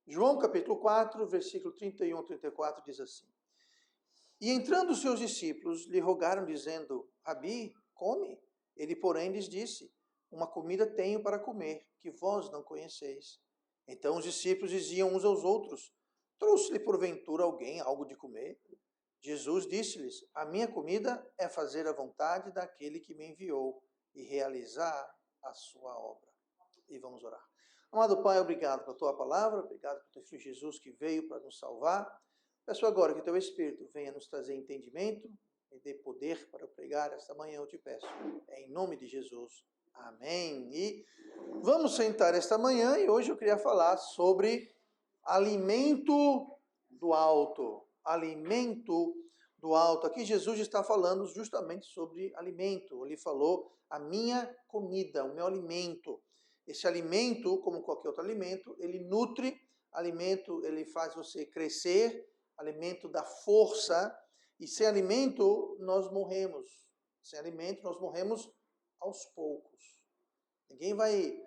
João capítulo 4, versículo 31 a 34 diz assim: E entrando os seus discípulos lhe rogaram, dizendo: Rabi, come. Ele, porém, lhes disse: Uma comida tenho para comer, que vós não conheceis. Então os discípulos diziam uns aos outros: Trouxe-lhe porventura alguém algo de comer? Jesus disse-lhes: A minha comida é fazer a vontade daquele que me enviou e realizar a sua obra. E vamos orar. Amado Pai, obrigado pela tua palavra, obrigado pelo teu Filho Jesus que veio para nos salvar. Peço agora que teu Espírito venha nos trazer entendimento e dê poder para pregar esta manhã, eu te peço. Em nome de Jesus. Amém. E vamos sentar esta manhã e hoje eu queria falar sobre alimento do alto. Alimento do alto. Aqui Jesus está falando justamente sobre alimento. Ele falou a minha comida, o meu alimento. Esse alimento, como qualquer outro alimento, ele nutre, alimento ele faz você crescer, alimento dá força, e sem alimento nós morremos. Sem alimento nós morremos aos poucos. Ninguém vai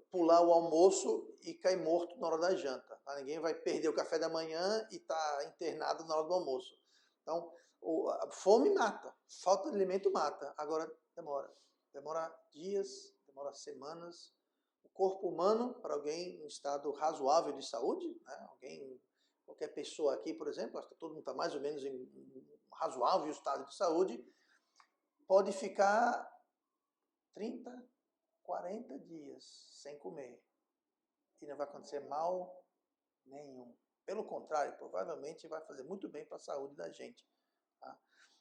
pular o almoço e cair morto na hora da janta. Ninguém vai perder o café da manhã e estar internado na hora do almoço. Então, a fome mata, falta de alimento mata. Agora demora dias, demora semanas. O corpo humano, para alguém em estado razoável de saúde, né? Qualquer pessoa aqui, por exemplo, acho que todo mundo está mais ou menos em um razoável estado de saúde, pode ficar 30, 40 dias sem comer e não vai acontecer mal nenhum. Pelo contrário, provavelmente vai fazer muito bem para a saúde da gente. Tá?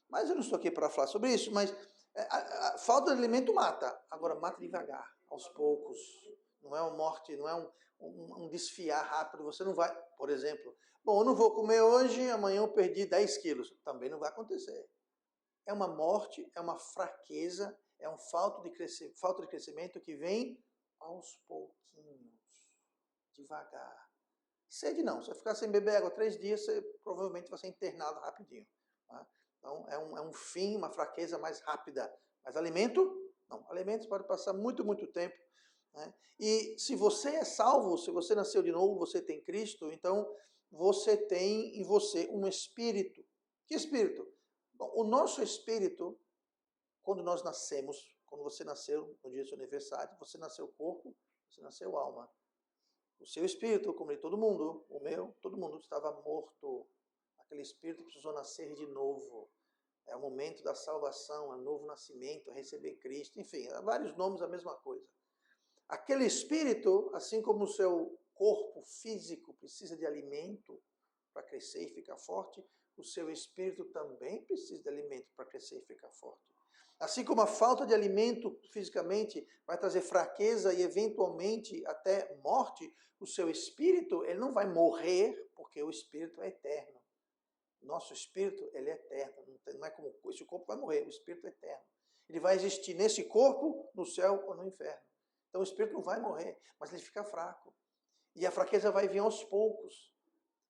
Mas eu não estou aqui para falar sobre isso, mas a falta de alimento mata. Agora, mata devagar, aos poucos. Não é uma morte, não é um desfiar rápido. Você não vai, por exemplo, bom, eu não vou comer hoje, amanhã eu perdi 10 quilos. Também não vai acontecer. É uma morte, é uma fraqueza, é falta de crescimento que vem aos pouquinhos, devagar. Sede não, se você ficar sem beber água 3 dias, você provavelmente vai ser internado rapidinho. Tá? Então é um fim, uma fraqueza mais rápida. Mas alimento, não. Alimentos podem passar muito, muito tempo. Né? E se você é salvo, se você nasceu de novo, você tem Cristo, então você tem em você um espírito. Que espírito? Bom, o nosso espírito, quando nós nascemos, quando você nasceu no dia do seu aniversário, você nasceu corpo, você nasceu alma. O seu espírito, como de todo mundo, o meu, todo mundo estava morto. Aquele espírito precisou nascer de novo. É o momento da salvação, é o novo nascimento, é receber Cristo. Enfim, há vários nomes, a mesma coisa. Aquele espírito, assim como o seu corpo físico precisa de alimento para crescer e ficar forte, o seu espírito também precisa de alimento para crescer e ficar forte. Assim como a falta de alimento fisicamente vai trazer fraqueza e eventualmente até morte, o seu espírito ele não vai morrer porque o espírito é eterno. Nosso espírito ele é eterno, não é como esse corpo vai morrer, o espírito é eterno. Ele vai existir nesse corpo, no céu ou no inferno. Então o espírito não vai morrer, mas ele fica fraco. E a fraqueza vai vir aos poucos,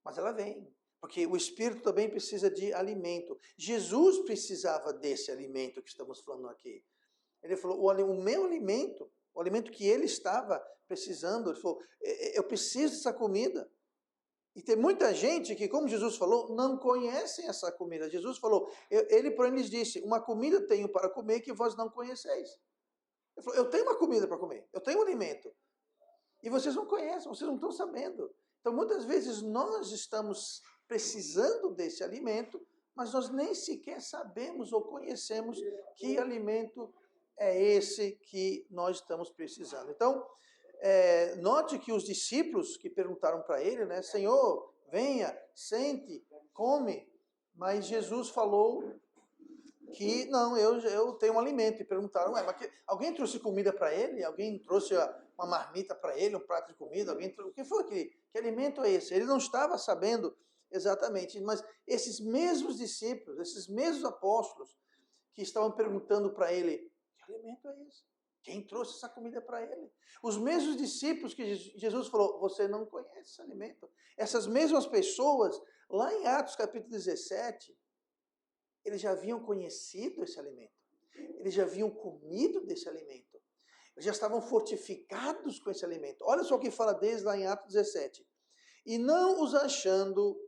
mas ela vem. Porque o espírito também precisa de alimento. Jesus precisava desse alimento que estamos falando aqui. Ele falou, o meu alimento, o alimento que ele estava precisando, ele falou, eu preciso dessa comida. E tem muita gente que, como Jesus falou, não conhecem essa comida. Jesus falou, ele porém lhes disse, uma comida tenho para comer que vós não conheceis. Ele falou, eu tenho uma comida para comer, eu tenho um alimento. E vocês não conhecem, vocês não estão sabendo. Então, muitas vezes, nós estamos precisando desse alimento, mas nós nem sequer sabemos ou conhecemos que alimento é esse que nós estamos precisando. Então, note que os discípulos que perguntaram para ele, né, Senhor, venha, sente, come. Mas Jesus falou que não, eu tenho um alimento. E perguntaram, mas alguém trouxe comida para ele? Alguém trouxe uma marmita para ele, um prato de comida? O que foi que alimento é esse? Ele não estava sabendo exatamente, mas esses mesmos discípulos, esses mesmos apóstolos que estavam perguntando para ele, que alimento é esse? Quem trouxe essa comida para ele? Os mesmos discípulos que Jesus falou, você não conhece esse alimento. Essas mesmas pessoas, lá em Atos capítulo 17, eles já haviam conhecido esse alimento. Eles já haviam comido desse alimento. Eles já estavam fortificados com esse alimento. Olha só o que fala desde lá em Atos 17. E não os achando,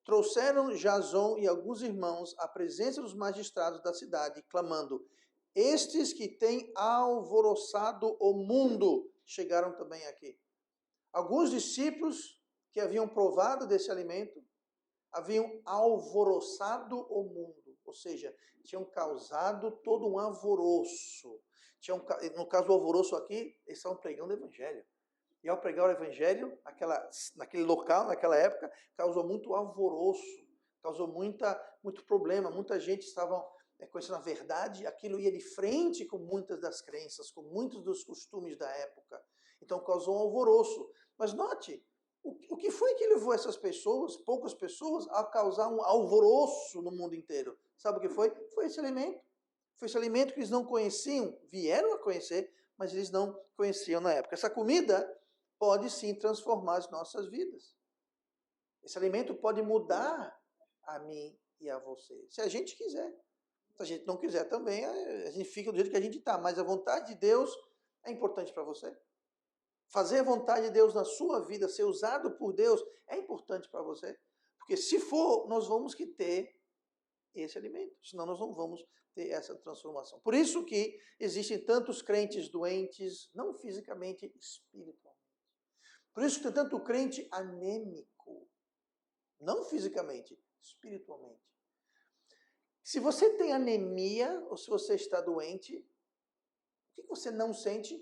trouxeram Jason e alguns irmãos à presença dos magistrados da cidade, clamando: estes que têm alvoroçado o mundo chegaram também aqui. Alguns discípulos que haviam provado desse alimento haviam alvoroçado o mundo, ou seja, tinham causado todo um alvoroço. No caso do alvoroço aqui, eles estavam pregando o evangelho. E ao pregar o evangelho, naquele local, naquela época, causou muito alvoroço, causou muito problema. Muita gente estava conhecendo a verdade, aquilo ia de frente com muitas das crenças, com muitos dos costumes da época. Então causou um alvoroço. Mas note, o que foi que levou essas pessoas, poucas pessoas, a causar um alvoroço no mundo inteiro? Sabe o que foi? Foi esse alimento. Foi esse alimento que eles não conheciam, vieram a conhecer, mas eles não conheciam na época. Essa comida pode sim transformar as nossas vidas. Esse alimento pode mudar a mim e a você, se a gente quiser. Se a gente não quiser também, a gente fica do jeito que a gente está. Mas a vontade de Deus é importante para você. Fazer a vontade de Deus na sua vida, ser usado por Deus, é importante para você. Porque se for, nós vamos que ter esse alimento. Senão nós não vamos ter essa transformação. Por isso que existem tantos crentes doentes, não fisicamente, espiritualmente. Por isso que tem tanto crente anêmico. Não fisicamente, espiritualmente. Se você tem anemia, ou se você está doente, o que você não sente?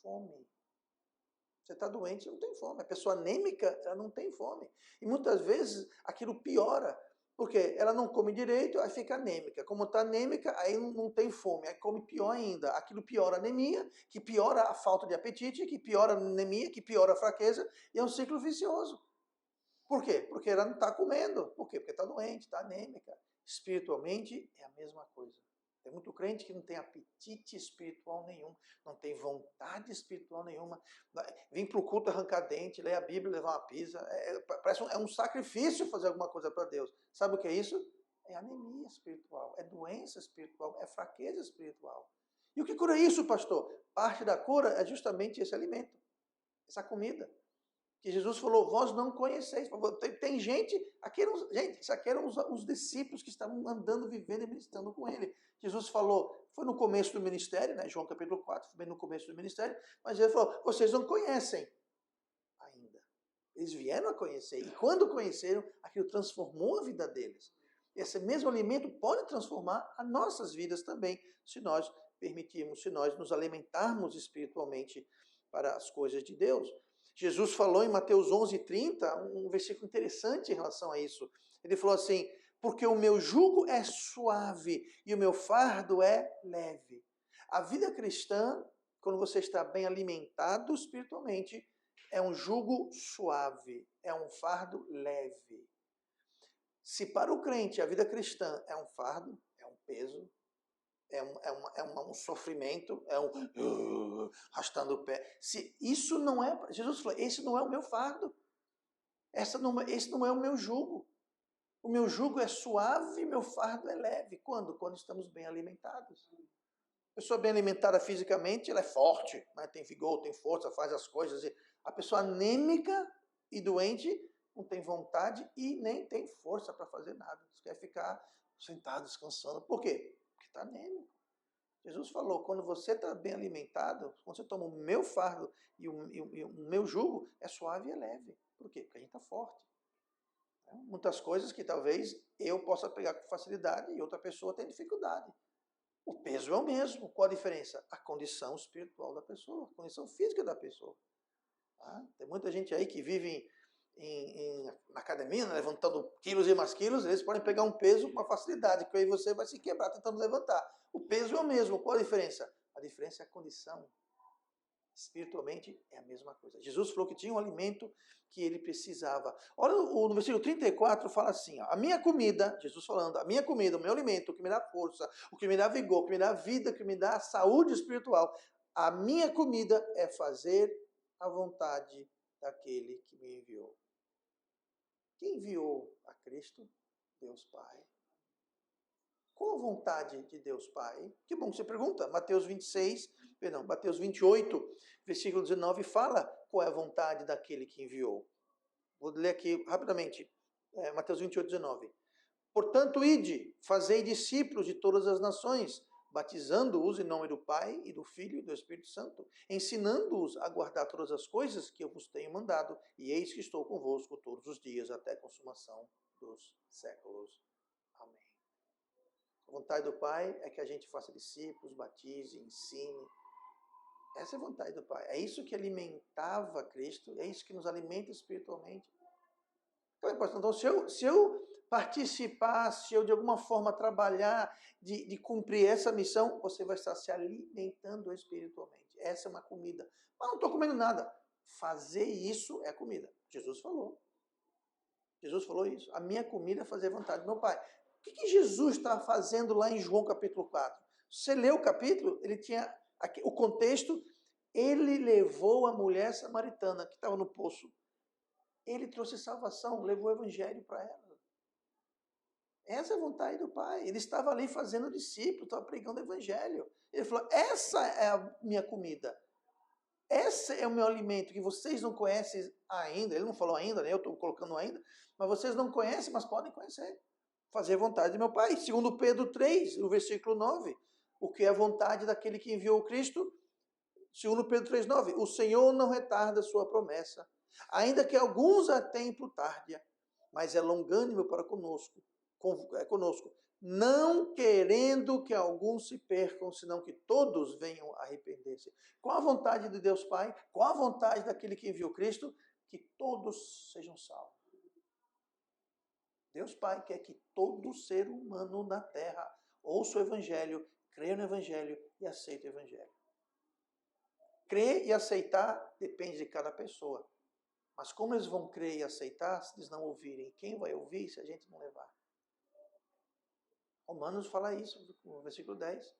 Fome. Você está doente, não tem fome. A pessoa anêmica, ela não tem fome. E muitas vezes aquilo piora. Porque ela não come direito, aí fica anêmica. Como está anêmica, aí não tem fome, aí come pior ainda. Aquilo piora a anemia, que piora a falta de apetite, que piora a anemia, que piora a fraqueza, e é um ciclo vicioso. Por quê? Porque ela não está comendo. Por quê? Porque está doente, está anêmica. Espiritualmente é a mesma coisa. Tem muito crente que não tem apetite espiritual nenhum, não tem vontade espiritual nenhuma. Vem para o culto arrancar dente, ler a Bíblia, levar uma pizza. Parece um sacrifício fazer alguma coisa para Deus. Sabe o que é isso? É anemia espiritual, é doença espiritual, é fraqueza espiritual. E o que cura isso, pastor? Parte da cura é justamente esse alimento, essa comida. Que Jesus falou, vós não conheceis. Tem gente, isso aqui eram os discípulos que estavam andando, vivendo e ministrando com ele. Jesus falou, foi no começo do ministério, né? João capítulo 4, foi bem no começo do ministério, mas ele falou, vocês não conhecem ainda. Eles vieram a conhecer, e quando conheceram, aquilo transformou a vida deles. Esse mesmo alimento pode transformar as nossas vidas também, se nós permitirmos, se nós nos alimentarmos espiritualmente para as coisas de Deus. Jesus falou em Mateus 11:30, um versículo interessante em relação a isso. Ele falou assim, porque o meu jugo é suave e o meu fardo é leve. A vida cristã, quando você está bem alimentado espiritualmente, é um jugo suave, é um fardo leve. Se para o crente a vida cristã é um fardo, é um peso, um sofrimento, arrastando o pé. Se isso não é, Jesus falou, esse não é o meu fardo, esse não é o meu jugo. O meu jugo é suave, meu fardo é leve. Quando? Quando estamos bem alimentados. A pessoa bem alimentada fisicamente, ela é forte, né? Tem vigor, tem força, faz as coisas. A pessoa anêmica e doente não tem vontade e nem tem força para fazer nada. Quer ficar sentado, descansando. Por quê? Porque está anêmico. Jesus falou, quando você está bem alimentado, quando você toma o meu fardo e o meu jugo, é suave e é leve. Por quê? Porque a gente está forte. Muitas coisas que talvez eu possa pegar com facilidade e outra pessoa tem dificuldade. O peso é o mesmo. Qual a diferença? A condição espiritual da pessoa, a condição física da pessoa. Tá? Tem muita gente aí que vive na academia, né, levantando quilos e mais quilos, eles podem pegar um peso com uma facilidade, que aí você vai se quebrar tentando levantar. O peso é o mesmo. Qual a diferença? A diferença é a condição. Espiritualmente é a mesma coisa. Jesus falou que tinha um alimento que ele precisava. Olha, no versículo 34 fala assim, ó, a minha comida, Jesus falando, a minha comida, o meu alimento, o que me dá força, o que me dá vigor, o que me dá vida, o que me dá saúde espiritual, a minha comida é fazer a vontade daquele que me enviou. Quem enviou a Cristo? Deus Pai. Qual a vontade de Deus Pai? Que bom que você pergunta. Mateus 28, versículo 19, fala qual é a vontade daquele que enviou. Vou ler aqui rapidamente. Mateus 28, 19. Portanto, ide, fazei discípulos de todas as nações, batizando-os em nome do Pai e do Filho e do Espírito Santo, ensinando-os a guardar todas as coisas que eu vos tenho mandado, e eis que estou convosco todos os dias até a consumação dos séculos. Amém. A vontade do Pai é que a gente faça discípulos, batize, ensine. Essa é a vontade do Pai. É isso que alimentava Cristo, é isso que nos alimenta espiritualmente. Então, se eu participar, se eu de alguma forma trabalhar de cumprir essa missão, você vai estar se alimentando espiritualmente. Essa é uma comida. Mas não estou comendo nada. Fazer isso é comida. Jesus falou. Jesus falou isso. A minha comida é fazer a vontade do meu Pai. O que Jesus está fazendo lá em João capítulo 4? Você lê o capítulo, ele tinha aqui, o contexto, ele levou a mulher samaritana que estava no poço. Ele trouxe salvação, levou o evangelho para ela. Essa é a vontade do Pai. Ele estava ali fazendo discípulo, estava pregando o evangelho. Ele falou, essa é a minha comida. Esse é o meu alimento, que vocês não conhecem ainda. Ele não falou ainda, né? Eu estou colocando ainda. Mas vocês não conhecem, mas podem conhecer. Fazer a vontade do meu Pai. Segundo Pedro 3, o versículo 9. O que é a vontade daquele que enviou Cristo? Segundo Pedro 3, 9. O Senhor não retarda a sua promessa, ainda que alguns a tenham por tardia, mas é longânimo para conosco, não querendo que alguns se percam, senão que todos venham a arrepender-se. Qual a vontade de Deus Pai? Qual a vontade daquele que enviou Cristo? Que todos sejam salvos. Deus Pai quer que todo ser humano na terra ouça o Evangelho, creia no Evangelho e aceite o Evangelho. Crer e aceitar depende de cada pessoa. Mas como eles vão crer e aceitar se eles não ouvirem? Quem vai ouvir se a gente não levar? Romanos fala isso no versículo 10.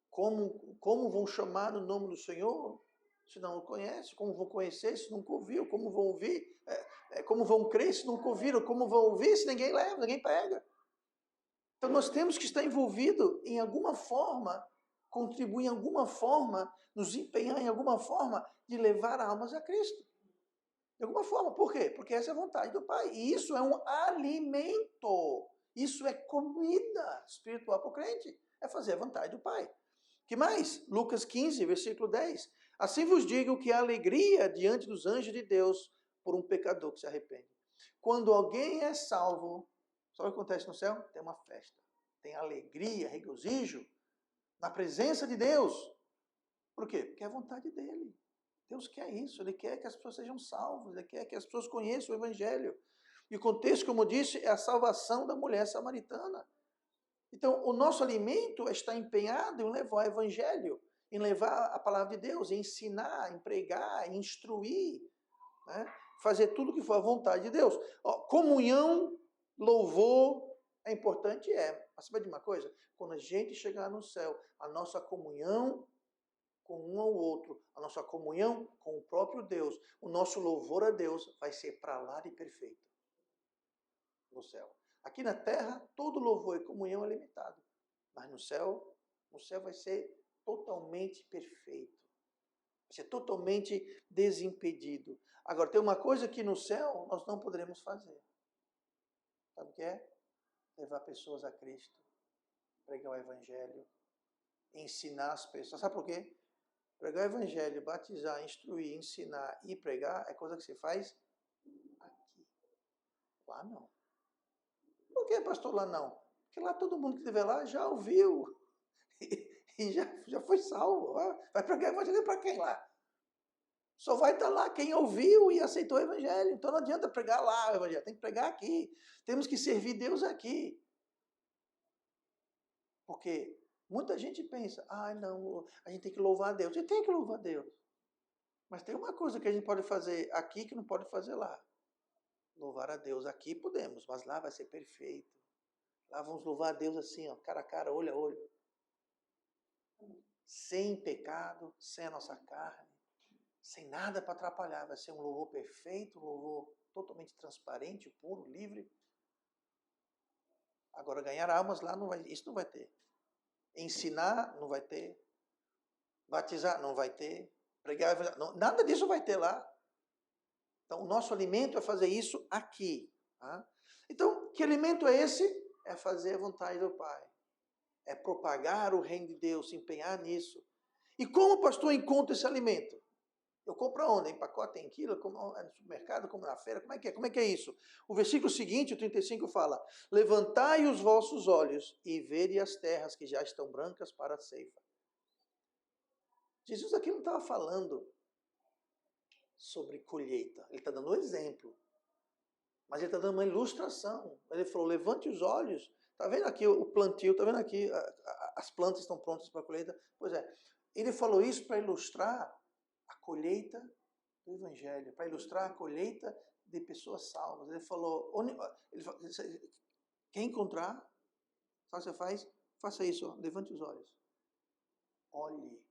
Como vão chamar no nome do Senhor se não o conhecem? Como vão conhecer se nunca ouviram? Como vão ouvir? Como vão crer se nunca ouviram? Como vão ouvir se ninguém leva, ninguém pega? Então nós temos que estar envolvido em alguma forma, contribuir em alguma forma, nos empenhar em alguma forma de levar almas a Cristo. De alguma forma. Por quê? Porque essa é a vontade do Pai. E isso é um alimento. Isso é comida espiritual para o crente. É fazer a vontade do Pai. Que mais? Lucas 15, versículo 10. Assim vos digo que há alegria diante dos anjos de Deus por um pecador que se arrepende. Quando alguém é salvo, sabe o que acontece no céu? Tem uma festa. Tem alegria, regozijo na presença de Deus. Por quê? Porque é a vontade dele. Deus quer isso, Ele quer que as pessoas sejam salvas, Ele quer que as pessoas conheçam o Evangelho. E o contexto, como eu disse, é a salvação da mulher samaritana. Então, o nosso alimento está empenhado em levar o Evangelho, em levar a palavra de Deus, em ensinar, em pregar, em instruir, né? Fazer tudo o que for a vontade de Deus. Comunhão, louvor, é importante? É. Mas sabe de uma coisa? Quando a gente chegar no céu, a nossa comunhão com um ao outro, a nossa comunhão com o próprio Deus, o nosso louvor a Deus vai ser para lá de perfeito no céu. Aqui na terra, todo louvor e comunhão é limitado, mas no céu vai ser totalmente perfeito, vai ser totalmente desimpedido. Agora, tem uma coisa que no céu nós não poderemos fazer. Sabe o que é? Levar pessoas a Cristo, pregar o Evangelho, ensinar as pessoas. Sabe por quê? Pregar o Evangelho, batizar, instruir, ensinar e pregar é coisa que se faz aqui. Lá não. Por que, pastor, lá não? Porque lá todo mundo que estiver lá já ouviu e já foi salvo. Vai pregar o Evangelho para quem lá? Só vai estar lá quem ouviu e aceitou o Evangelho. Então não adianta pregar lá o Evangelho, tem que pregar aqui. Temos que servir Deus aqui. Porque muita gente pensa, não, a gente tem que louvar a Deus. A gente tem que louvar a Deus. Mas tem uma coisa que a gente pode fazer aqui que não pode fazer lá. Louvar a Deus aqui podemos, mas lá vai ser perfeito. Lá vamos louvar a Deus assim, ó, cara a cara, olho a olho. Sem pecado, sem a nossa carne, sem nada para atrapalhar. Vai ser um louvor perfeito, um louvor totalmente transparente, puro, livre. Agora, ganhar almas lá, isso não vai ter. Ensinar, não vai ter. Batizar, não vai ter. Pregar, nada disso vai ter lá. Então, o nosso alimento é fazer isso aqui. Tá? Então, que alimento é esse? É fazer a vontade do Pai. É propagar o reino de Deus, se empenhar nisso. E como o pastor encontra esse alimento? Eu compro onde? Em pacote, em quilo? Como, é no supermercado, como na feira? Como é que é? Como é que é isso? O versículo seguinte, o 35, fala: levantai os vossos olhos e vede as terras que já estão brancas para a ceifa. Jesus aqui não estava falando sobre colheita. Ele está dando um exemplo. Mas ele está dando uma ilustração. Ele falou, levante os olhos. Está vendo aqui o plantio? Está vendo aqui as plantas estão prontas para a colheita? Pois é. Ele falou isso para ilustrar a colheita do Evangelho, para ilustrar a colheita de pessoas salvas. Ele falou, quer encontrar? Sabe o que você faz? Faça isso, ó, levante os olhos. Olhe.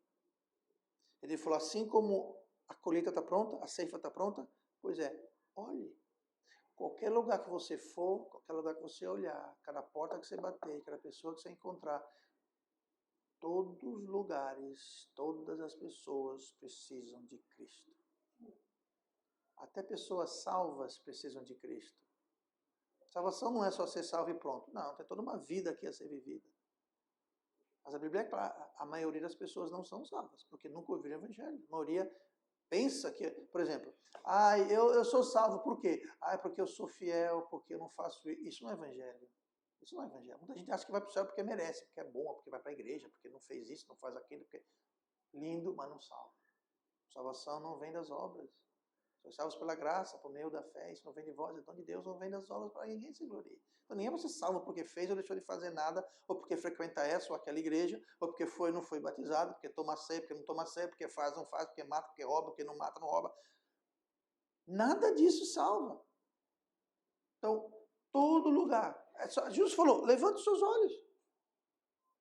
Ele falou, assim como a colheita está pronta, a ceifa está pronta, pois é, olhe. Qualquer lugar que você for, qualquer lugar que você olhar, cada porta que você bater, cada pessoa que você encontrar, todos os lugares, todas as pessoas precisam de Cristo. Até pessoas salvas precisam de Cristo. Salvação não é só ser salvo e pronto. Não, tem toda uma vida aqui a ser vivida. Mas a Bíblia é clara, a maioria das pessoas não são salvas, porque nunca ouviram o Evangelho. A maioria pensa que, por exemplo, eu sou salvo por quê? Porque eu sou fiel, porque eu não faço isso. Isso não é Evangelho. Isso não é Evangelho. Muita gente acha que vai para o céu porque merece, porque é bom, porque vai para a igreja, porque não fez isso, não faz aquilo, porque lindo, mas não salva. Salvação não vem das obras. Sois salvos pela graça, por meio da fé. Isso não vem de vós, é dom de Deus, não vem das obras para ninguém se glorie. Então ninguém vai ser salvo porque fez ou deixou de fazer nada, ou porque frequenta essa ou aquela igreja, ou porque foi ou não foi batizado, porque toma ceia, porque não toma ceia, porque faz, não faz, porque mata, porque rouba, porque não mata, não rouba. Nada disso salva. Então, todo lugar. Jesus falou, levante os seus olhos.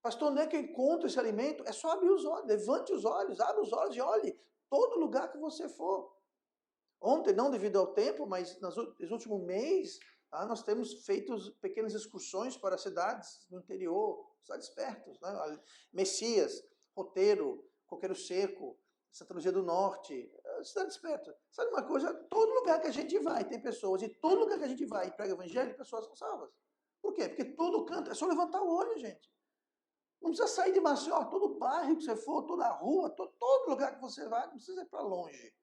Pastor, onde é que eu encontro esse alimento? É só abrir os olhos, levante os olhos, abre os olhos e olhe todo lugar que você for. Ontem, não devido ao tempo, mas nos últimos meses, nós temos feito pequenas excursões para cidades no interior, cidades perto, né? Messias, Roteiro, Coqueiro Seco, Santa Luzia do Norte, cidades perto. Sabe uma coisa? Todo lugar que a gente vai tem pessoas, e todo lugar que a gente vai e prega o evangelho, pessoas são salvas. Por quê? Porque todo canto, é só levantar o olho, gente. Não precisa sair de Maceió, todo bairro que você for, toda rua, todo lugar que você vai, não precisa ir para longe.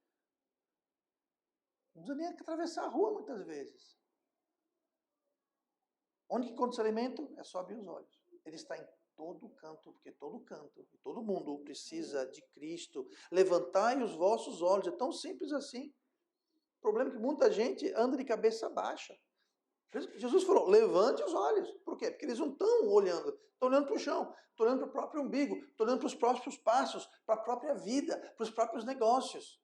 Não precisa nem atravessar a rua muitas vezes. Onde que encontra esse alimento? É só abrir os olhos. Ele está em todo canto, porque todo canto, e todo mundo precisa de Cristo. Levantai os vossos olhos, é tão simples assim. O problema é que muita gente anda de cabeça baixa. Jesus falou, levante os olhos. Por quê? Porque eles não estão olhando, estão olhando para o chão, estão olhando para o próprio umbigo, estão olhando para os próprios passos, para a própria vida, para os próprios negócios.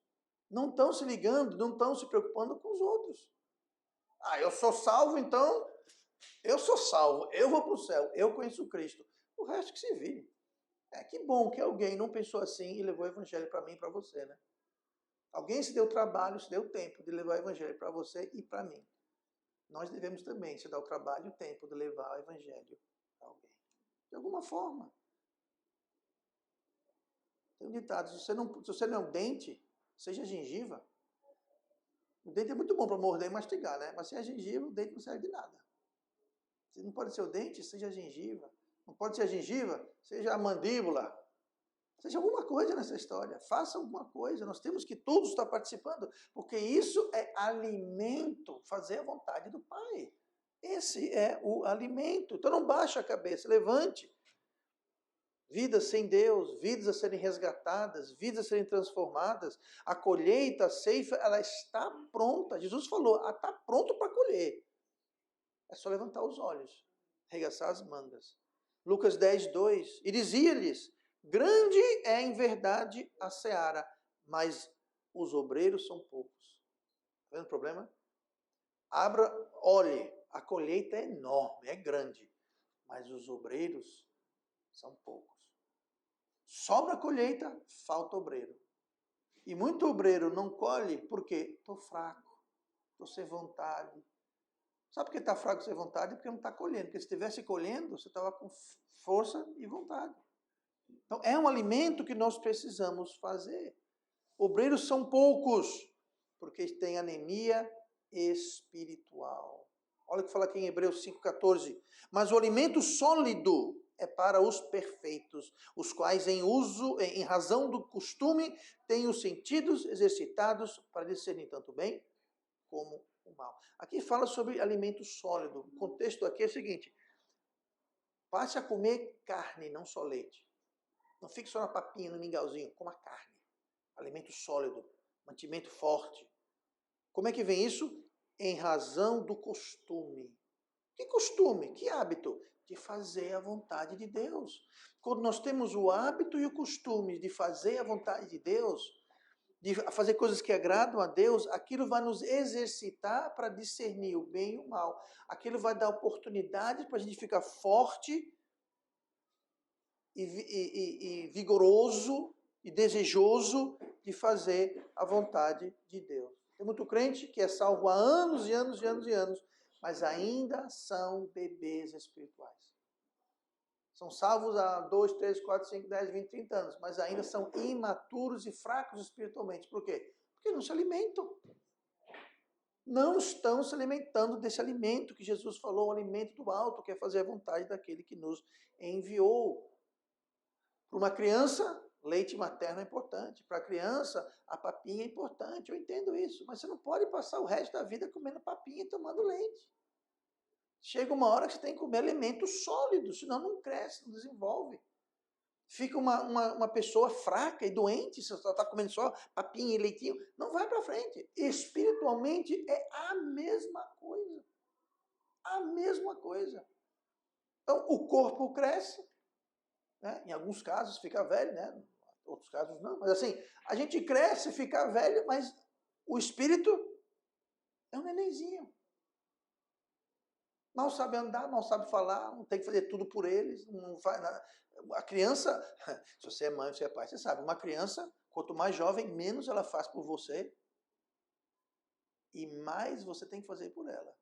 Não estão se ligando, não estão se preocupando com os outros. Eu sou salvo, então eu sou salvo, eu vou para o céu, eu conheço Cristo. O resto que se vire. Que bom que alguém não pensou assim e levou o evangelho para mim e para você, né? Alguém se deu trabalho, se deu tempo de levar o evangelho para você e para mim. Nós devemos também se dar o trabalho e o tempo de levar o evangelho para alguém. De alguma forma. Tem um ditado, se você não é um dente, seja gengiva. O dente é muito bom para morder e mastigar, né? Mas sem a gengiva, o dente não serve de nada. Se não pode ser o dente, seja a gengiva. Não pode ser a gengiva, seja a mandíbula. Seja alguma coisa nessa história. Faça alguma coisa. Nós temos que todos estar participando, porque isso é alimento, fazer a vontade do Pai. Esse é o alimento. Então não baixe a cabeça, levante. Vidas sem Deus, vidas a serem resgatadas, vidas a serem transformadas. A colheita, a ceifa, ela está pronta. Jesus falou, está pronto para colher. É só levantar os olhos, arregaçar as mangas. Lucas 10, 2. E dizia-lhes, grande é em verdade a seara, mas os obreiros são poucos. Está vendo o problema? Olhe, a colheita é enorme, é grande, mas os obreiros são poucos. Sobra a colheita, falta obreiro. E muito obreiro não colhe porque estou fraco, estou sem vontade, Sabe por que está fraco sem vontade? Porque não está colhendo. Porque se estivesse colhendo, você estava com força e vontade. Então, é um alimento que nós precisamos fazer. Obreiros são poucos, porque tem anemia espiritual. Olha o que fala aqui em Hebreus 5,14. Mas o alimento sólido é para os perfeitos, os quais em razão do costume, têm os sentidos exercitados para discernir tanto o bem como o mal. Aqui fala sobre alimento sólido. O contexto aqui é o seguinte: passe a comer carne, não só leite. Não fique só na papinha, no mingauzinho, coma carne. Alimento sólido, mantimento forte. Como é que vem isso? Em razão do costume. Que costume? Que hábito? De fazer a vontade de Deus. Quando nós temos o hábito e o costume de fazer a vontade de Deus, de fazer coisas que agradam a Deus, aquilo vai nos exercitar para discernir o bem e o mal. Aquilo vai dar oportunidade para a gente ficar forte e vigoroso e desejoso de fazer a vontade de Deus. Tem muito crente que é salvo há anos e anos e anos e anos, mas ainda são bebês espirituais. São salvos há 2, 3, 4, 5, 10, 20, 30 anos, mas ainda são imaturos e fracos espiritualmente. Por quê? Porque não se alimentam. Não estão se alimentando desse alimento que Jesus falou, o alimento do alto, que é fazer a vontade daquele que nos enviou. Para uma criança, leite materno é importante. Para a criança, a papinha é importante. Eu entendo isso. Mas você não pode passar o resto da vida comendo papinha e tomando leite. Chega uma hora que você tem que comer alimentos sólidos, senão não cresce, não desenvolve. Fica uma pessoa fraca e doente, se você está comendo só papinha e leitinho, não vai para frente. Espiritualmente é a mesma coisa. A mesma coisa. Então, o corpo cresce, né? Em alguns casos fica velho, né? Em outros casos não. Mas assim, a gente cresce, fica velho, mas o espírito é um nenenzinho. Mal sabe andar, mal sabe falar, não tem que fazer tudo por eles, não faz nada. A criança, se você é mãe, se você é pai, você sabe, uma criança, quanto mais jovem, menos ela faz por você e mais você tem que fazer por ela.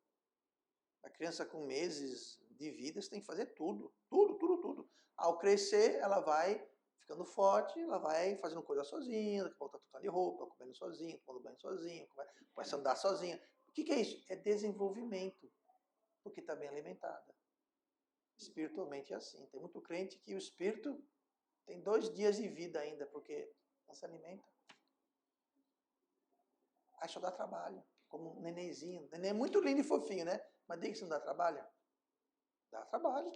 A criança com meses de vida, você tem que fazer tudo, tudo, tudo, tudo. Ao crescer, ela vai ficando forte, ela vai fazendo coisa sozinha, daqui a pouco tá trocando de roupa, comendo sozinha, tomando banho sozinha, começa a andar sozinha. O que é isso? É desenvolvimento, porque está bem alimentada. Espiritualmente é assim. Tem muito crente que o espírito tem 2 dias de vida ainda, porque não se alimenta. Aí só dá trabalho, como um nenenzinho. Neném é muito lindo e fofinho, né? Mas diga que isso não dá trabalho? Dá trabalho.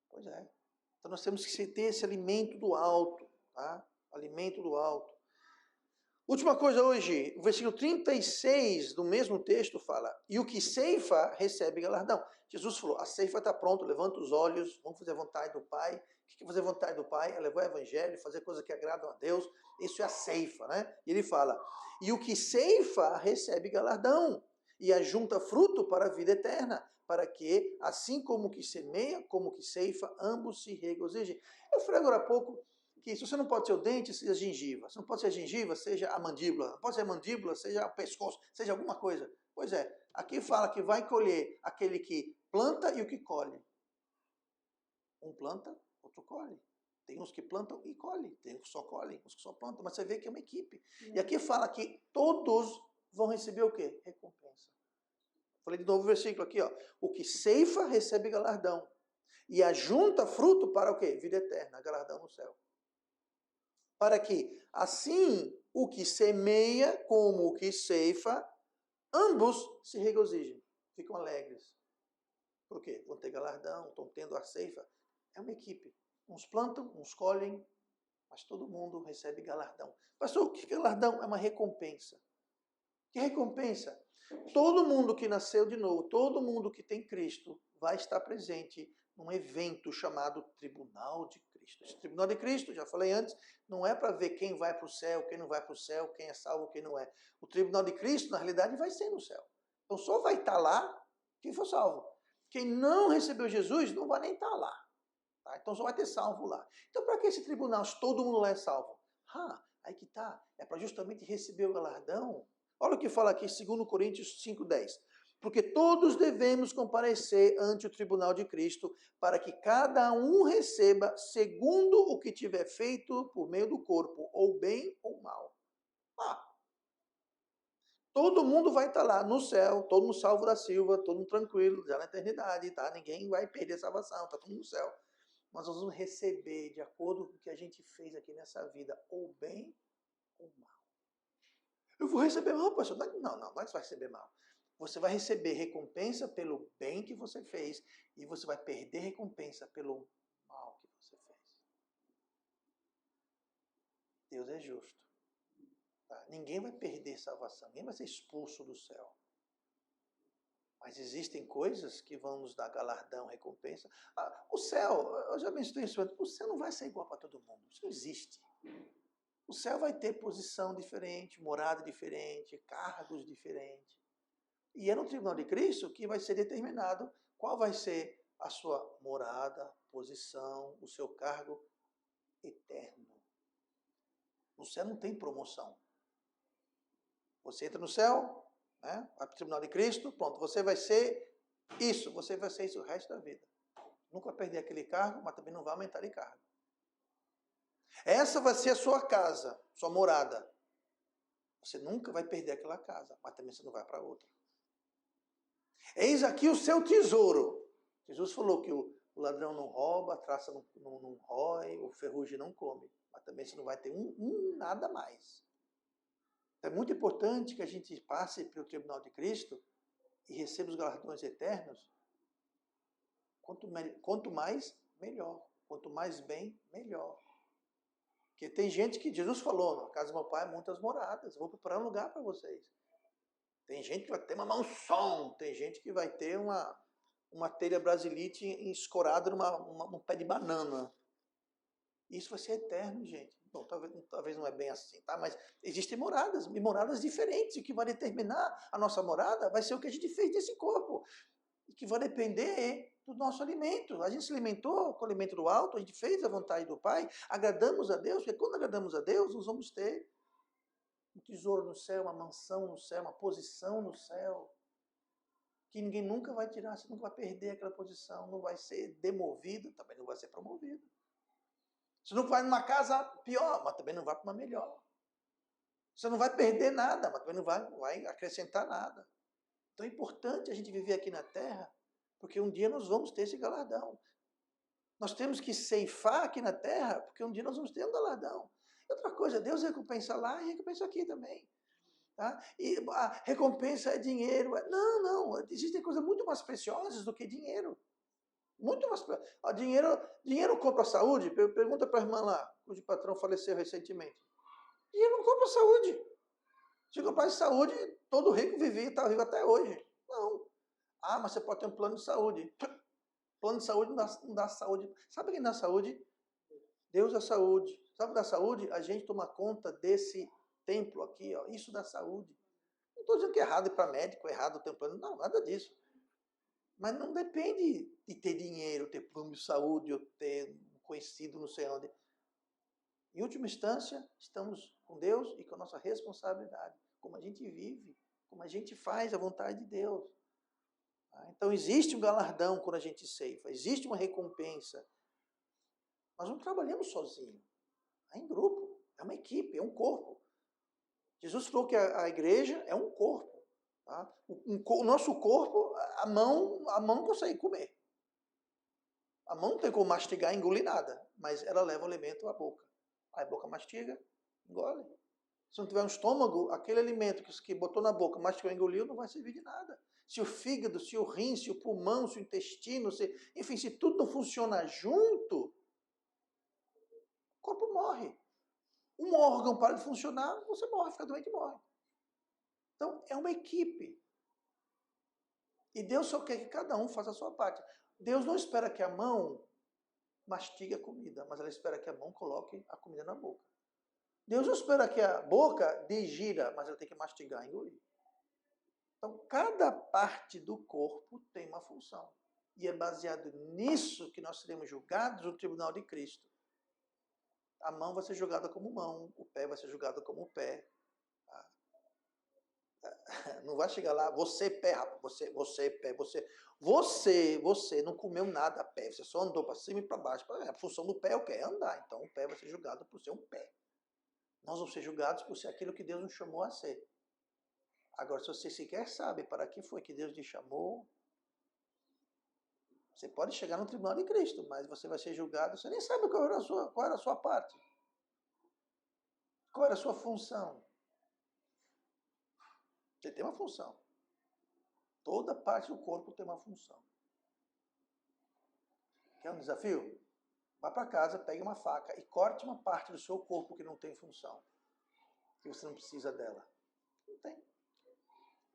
Pois é. Então nós temos que ter esse alimento do alto, tá? Alimento do alto. Última coisa hoje, o versículo 36 do mesmo texto fala: e o que ceifa recebe galardão. Jesus falou: a ceifa está pronta, levanta os olhos, vamos fazer a vontade do Pai. O que é fazer a vontade do Pai? É levar o evangelho, fazer coisas que agradam a Deus. Isso é a ceifa, né? E ele fala: e o que ceifa recebe galardão, e ajunta fruto para a vida eterna, para que, assim como o que semeia, como o que ceifa, ambos se regozijem. Eu falei agora há pouco que se você não pode ser o dente, seja a gengiva. Se não pode ser a gengiva, seja a mandíbula. Não pode ser a mandíbula, seja o pescoço, seja alguma coisa. Pois é, aqui fala que vai colher aquele que planta e o que colhe. Um planta, outro colhe. Tem uns que plantam e colhem, tem uns que só colhem, uns que só plantam, mas você vê que é uma equipe. E aqui fala que todos vão receber o quê? Recompensa. Falei de novo o versículo aqui, ó. O que ceifa recebe galardão. E ajunta fruto para o quê? Vida eterna, galardão no céu. Para que, assim, o que semeia como o que ceifa, ambos se regozijem, ficam alegres. Por quê? Vão ter galardão, estão tendo a ceifa. É uma equipe. Uns plantam, uns colhem, mas todo mundo recebe galardão. Pastor, o que é galardão? É uma recompensa. Que recompensa? Todo mundo que nasceu de novo, todo mundo que tem Cristo, vai estar presente num evento chamado Tribunal de Cristo. Esse Tribunal de Cristo, já falei antes, não é para ver quem vai para o céu, quem não vai para o céu, quem é salvo, quem não é. O Tribunal de Cristo, na realidade, vai ser no céu. Então só vai estar lá quem for salvo. Quem não recebeu Jesus não vai nem estar lá. Tá? Então só vai ter salvo lá. Então para que esse tribunal, se todo mundo lá é salvo? Aí que tá. É para justamente receber o galardão. Olha o que fala aqui, 2 Coríntios 5,10. Porque todos devemos comparecer ante o tribunal de Cristo, para que cada um receba segundo o que tiver feito por meio do corpo, ou bem ou mal. Todo mundo vai estar lá no céu, todo mundo salvo da Silva, todo mundo tranquilo, já na eternidade, tá? Ninguém vai perder a salvação, tá todo mundo no céu. Mas nós vamos receber de acordo com o que a gente fez aqui nessa vida, ou bem ou mal. Eu vou receber mal, pastor. Não é que você vai receber mal. Você vai receber recompensa pelo bem que você fez e você vai perder recompensa pelo mal que você fez. Deus é justo. Tá? Ninguém vai perder salvação, ninguém vai ser expulso do céu. Mas existem coisas que vão nos dar galardão, recompensa. O céu, eu já mencionei isso antes, o céu não vai ser igual para todo mundo. Isso não existe. O céu vai ter posição diferente, morada diferente, cargos diferentes. E é no tribunal de Cristo que vai ser determinado qual vai ser a sua morada, posição, o seu cargo eterno. No céu não tem promoção. Você entra no céu, né, vai para o tribunal de Cristo, pronto, você vai ser isso o resto da vida. Nunca vai perder aquele cargo, mas também não vai aumentar de cargo. Essa vai ser a sua casa, sua morada. Você nunca vai perder aquela casa, mas também você não vai para outra. Eis aqui o seu tesouro. Jesus falou que o ladrão não rouba, a traça não rói, o ferrugem não come. Mas também você não vai ter nada mais. É muito importante que a gente passe pelo tribunal de Cristo e receba os galardões eternos. Quanto mais, melhor. Quanto mais bem, melhor. Porque tem gente que Jesus falou, na casa do meu pai, muitas moradas. Vou preparar um lugar para vocês. Tem gente que vai ter uma mansão, tem gente que vai ter uma telha brasilite escorada num pé de banana. Isso vai ser eterno, gente. Bom, talvez não é bem assim, tá? Mas existem moradas, e moradas diferentes. E o que vai determinar a nossa morada vai ser o que a gente fez nesse corpo. E que vai depender do nosso alimento. A gente se alimentou com o alimento do alto, a gente fez a vontade do Pai, agradamos a Deus, porque quando agradamos a Deus, nós vamos ter um tesouro no céu, uma mansão no céu, uma posição no céu, que ninguém nunca vai tirar, você nunca vai perder aquela posição, não vai ser demovido, também não vai ser promovido. Você não vai numa casa pior, mas também não vai para uma melhor. Você não vai perder nada, mas também não vai acrescentar nada. Então é importante a gente viver aqui na Terra, porque um dia nós vamos ter esse galardão. Nós temos que ceifar aqui na Terra, porque um dia nós vamos ter um galardão. Outra coisa, Deus recompensa lá e recompensa aqui também. Tá? E a recompensa é dinheiro. Não. Existem coisas muito mais preciosas do que dinheiro. Muito mais. Dinheiro compra saúde? Pergunta para a irmã lá, cujo patrão faleceu recentemente. Dinheiro não compra saúde. Se comprasse saúde, todo rico vivia e está vivo até hoje. Não. Mas você pode ter um plano de saúde. Plano de saúde não dá saúde. Sabe quem dá saúde? Deus dá saúde. Sabe da saúde? A gente toma conta desse templo aqui, ó. Isso dá saúde. Não estou dizendo que é errado ir para médico, é errado ter um plano. Não, nada disso. Mas não depende de ter dinheiro, ter plano de saúde, ou ter um conhecido não sei onde. Em última instância, estamos com Deus e com a nossa responsabilidade. Como a gente vive, como a gente faz a vontade de Deus. Então existe um galardão quando a gente ceifa, existe uma recompensa. Nós não trabalhamos sozinhos, é em grupo, é uma equipe, é um corpo. Jesus falou que a igreja é um corpo. Tá? O nosso corpo, a mão não consegue comer. A mão não tem como mastigar e engolir nada, mas ela leva o alimento à boca. Aí a boca mastiga, engole. Se não tiver um estômago, aquele alimento que botou na boca, mastigou e engoliu, não vai servir de nada. Se o fígado, se o rim, se o pulmão, se o intestino, enfim, se tudo não funciona junto, o corpo morre. Um órgão para de funcionar, você morre, fica doente e morre. Então, é uma equipe. E Deus só quer que cada um faça a sua parte. Deus não espera que a mão mastigue a comida, mas ela espera que a mão coloque a comida na boca. Deus não espera que a boca digira, mas ela tem que mastigar e engolir. Então, cada parte do corpo tem uma função. E é baseado nisso que nós seremos julgados no tribunal de Cristo. A mão vai ser julgada como mão, o pé vai ser julgado como pé. Tá? Não vai chegar lá, você pé, rapaz, você pé, você não comeu nada a pé, você só andou para cima e para baixo. A função do pé é o quê? É andar. Então o pé vai ser julgado por ser um pé. Nós vamos ser julgados por ser aquilo que Deus nos chamou a ser. Agora, se você sequer sabe para que foi que Deus te chamou, você pode chegar no tribunal de Cristo, mas você vai ser julgado, você nem sabe qual era a sua parte. Qual era a sua função? Você tem uma função. Toda parte do corpo tem uma função. Quer um desafio? Vá para casa, pegue uma faca e corte uma parte do seu corpo que não tem função. Que você não precisa dela. Não tem.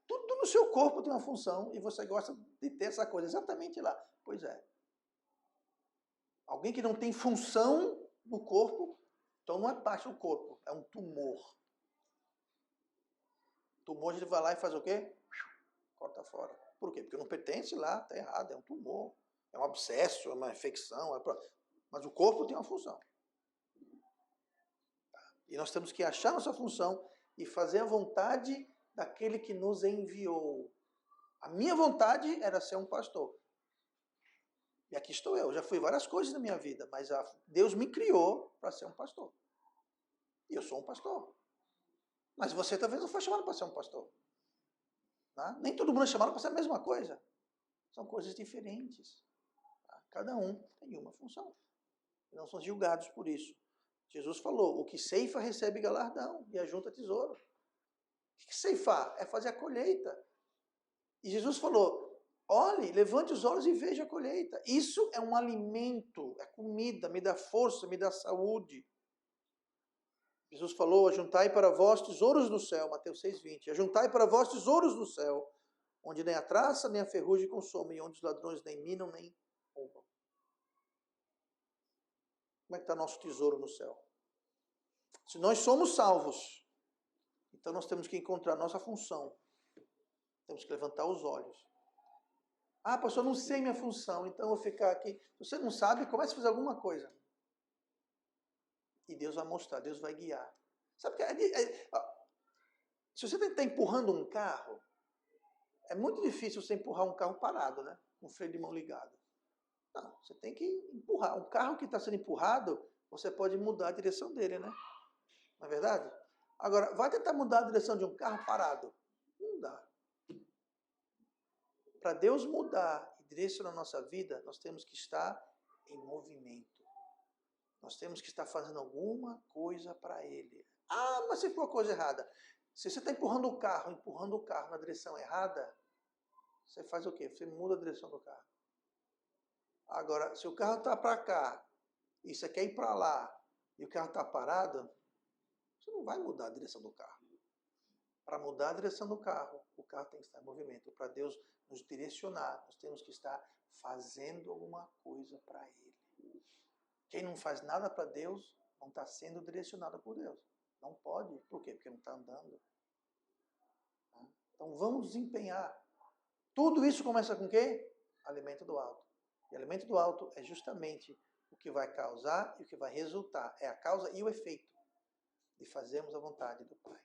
Tudo no seu corpo tem uma função e você gosta de ter essa coisa exatamente lá. Pois é. Alguém que não tem função no corpo, então não é parte do corpo, é um tumor. Tumor a gente vai lá e faz o quê? Corta fora. Por quê? Porque não pertence lá, está errado, é um tumor. É um abscesso, é uma infecção, mas o corpo tem uma função. E nós temos que achar nossa função e fazer a vontade daquele que nos enviou. A minha vontade era ser um pastor. E aqui estou eu. Já fui várias coisas na minha vida, mas Deus me criou para ser um pastor. E eu sou um pastor. Mas você talvez não foi chamado para ser um pastor. Tá? Nem todo mundo é chamado para ser a mesma coisa. São coisas diferentes. Tá? Cada um tem uma função. E não são julgados por isso. Jesus falou, o que ceifa recebe galardão e ajunta tesouro. O que ceifar? É fazer a colheita. E Jesus falou, olhe, levante os olhos e veja a colheita. Isso é um alimento, é comida, me dá força, me dá saúde. Jesus falou, ajuntai para vós tesouros no céu, Mateus 6,20. Ajuntai para vós tesouros no céu, onde nem a traça, nem a ferrugem consomem, onde os ladrões nem minam, nem roubam. Como é que está nosso tesouro no céu? Se nós somos salvos, então nós temos que encontrar nossa função. Temos que levantar os olhos. Ah, pastor, eu não sei minha função, então eu vou ficar aqui. Se você não sabe, comece a fazer alguma coisa. E Deus vai mostrar, Deus vai guiar. Sabe que se você está empurrando um carro, é muito difícil você empurrar um carro parado, né? Com o freio de mão ligado. Não, você tem que empurrar. Um carro que está sendo empurrado, você pode mudar a direção dele, né? Não é verdade? Agora, vai tentar mudar a direção de um carro parado. Não dá. Para Deus mudar e direcionar a nossa vida, nós temos que estar em movimento. Nós temos que estar fazendo alguma coisa para Ele. Ah, mas se for a coisa errada. Se você está empurrando o carro na direção errada, você faz o quê? Você muda a direção do carro. Agora, se o carro está para cá e você quer ir para lá e o carro está parado, você não vai mudar a direção do carro. Para mudar a direção do carro, o carro tem que estar em movimento. Para Deus nos direcionar, nós temos que estar fazendo alguma coisa para Ele. Quem não faz nada para Deus, não está sendo direcionado por Deus. Não pode. Por quê? Porque não está andando. Então vamos desempenhar. Tudo isso começa com o quê? Alimento do alto. E alimento do alto é justamente o que vai causar e o que vai resultar. É a causa e o efeito de fazermos a vontade do Pai.